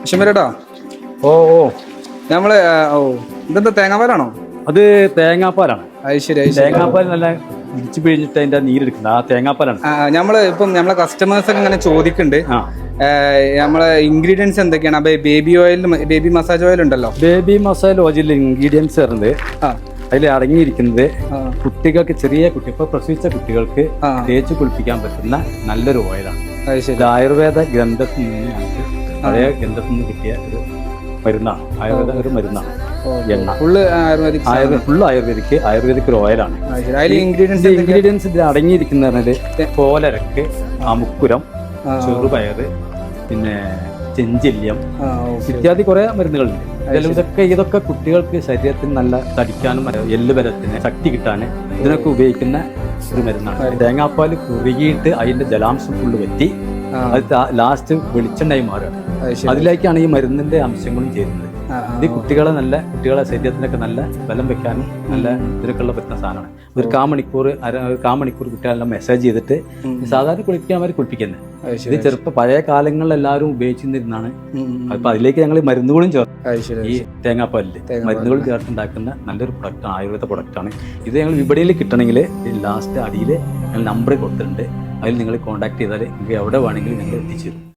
വിഷമരേട്ടാ ഓ ഓ നമ്മള് ഇതെന്താ തേങ്ങാപ്പാലാണോ? അത് തേങ്ങാപ്പാലാണ്. അത് ശരി. തേങ്ങാപ്പാൽ നല്ല ഇടിച്ചു പിഴിഞ്ഞിട്ട് അതിന്റെ നീരെടുക്കുന്നത് ആ തേങ്ങാപ്പാലാണ്. നമ്മള് ഇപ്പം നമ്മളെ കസ്റ്റമേഴ്സ് ഒക്കെ ഇങ്ങനെ ചോദിക്കുന്നുണ്ട്, നമ്മളെ ഇൻഗ്രീഡിയൻസ് എന്തൊക്കെയാണ്? അപ്പൊ baby oil, baby massage oil ഉണ്ടല്ലോ. ബേബി മസാല ഓയിലിൽ ഇൻഗ്രീഡിയൻസ് വരുന്നത് അതിൽ അടങ്ങിയിരിക്കുന്നത് കുട്ടികൾക്ക്, ചെറിയ കുട്ടി, ഇപ്പൊ പ്രസവിച്ച കുട്ടികൾക്ക് തേച്ച് കുളിപ്പിക്കാൻ പറ്റുന്ന നല്ലൊരു ഓയിലാണ്. ഇത് ആയുർവേദ ഗ്രന്ഥത്തിൽ നിന്ന് ഞങ്ങൾക്ക് പഴയ ഗ്രന്ഥത്തിൽ നിന്ന് കിട്ടിയ ഒരു മരുന്നാണ്. ആയുർവേദ ഒരു മരുന്നാണ്. എണ്ണ ഫുള്ള് ആയുർവേദിക് ഒരു ഓയിലാണ്. ഇൻഗ്രീഡിയൻസ് ഇതിൽ അടങ്ങിയിരിക്കുന്നത് കോലരക്ക്, അമുക്കുരം, ചെറുപയറ്, പിന്നെ ചെഞ്ചല്യം ഇത്യാദി കുറെ മരുന്നുകളുണ്ട്. ഇതൊക്കെ കുട്ടികൾക്ക് ശരീരത്തിന് നല്ല തടിക്കാനും എല്ലുബലത്തിന് ശക്തി കിട്ടാൻ ഇതിനൊക്കെ ഉപയോഗിക്കുന്ന ഒരു മരുന്നാണ്. തേങ്ങാപ്പാൽ കുറുകിയിട്ട് അതിന്റെ ജലാംശം ഫുള്ള് വറ്റി അത് ലാസ്റ്റ് വെളിച്ചെണ്ണയായി മാറുകയാണ്. അതിലേക്കാണ് ഈ മരുന്നിന്റെ അംശങ്ങളും ചേരുന്നത്. ഇത് കുട്ടികളെ ശരീരത്തിനൊക്കെ നല്ല ബലം വെക്കാനും നല്ല ഇതിനൊക്കെയുള്ള പറ്റുന്ന സാധനമാണ്. ഒരു കാമണിക്കൂർ കുട്ടികളെല്ലാം മെസ്സേജ് ചെയ്തിട്ട് സാധാരണ കുളിപ്പിക്കാൻ കുളിപ്പിക്കുന്നത്. ഇത് പഴയ കാലങ്ങളിൽ എല്ലാവരും ഉപയോഗിച്ചിരുന്നാണ്. അപ്പൊ അതിലേക്ക് ഞങ്ങൾ മരുന്നുകളും ചേർത്ത്, ഈ തേങ്ങാപ്പാലില് മരുന്നുകൾ ചേർത്തുണ്ടാക്കുന്ന നല്ലൊരു പ്രൊഡക്റ്റാണ്, ആയുർവേദ പ്രൊഡക്റ്റാണ്. ഇത് ഞങ്ങൾ വിപണിയിൽ കിട്ടണമെങ്കിൽ ലാസ്റ്റ് അടിയിൽ ഞങ്ങൾ നമ്പർ കൊടുത്തിട്ടുണ്ട്. അതിൽ നിങ്ങൾ കോൺടാക്ട് ചെയ്താൽ നിങ്ങൾക്ക് എവിടെ വേണമെങ്കിലും ഞങ്ങൾ എത്തിച്ചു തരും.